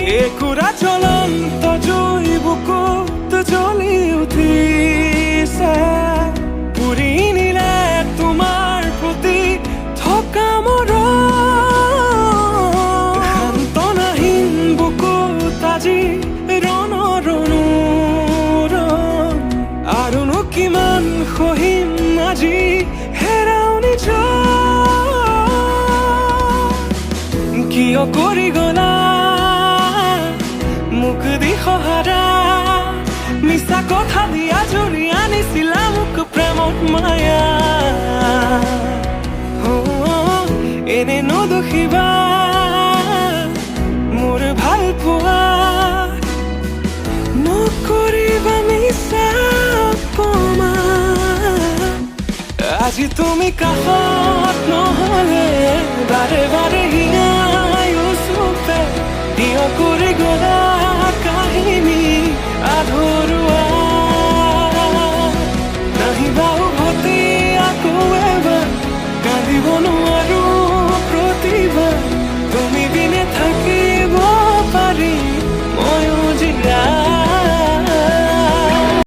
একুৰা জ্বলন্ত জুই বুকুত জ্বলি উঠিছে, পুৰি নিলে তোমাৰ প্ৰতি থকা মৰম। সান্তনাহীন বুকুত আজি ৰণৰণুৰণ, আৰুনো কিমান সহিম আজি হেৰাও নিজৰ। কিয় কৰি গলা মোক দি সহাৰা, মিছা কথা দিয়া জুৰি আনিছিলা মোক প্ৰেমত মায়া। এনে নদোষিবা মোৰ ভাল পোৱা, নকৰিবা মিছা অপমান। আজি তুমি কাষত নহলে বাৰে বাৰে হিঙায়ো চুপে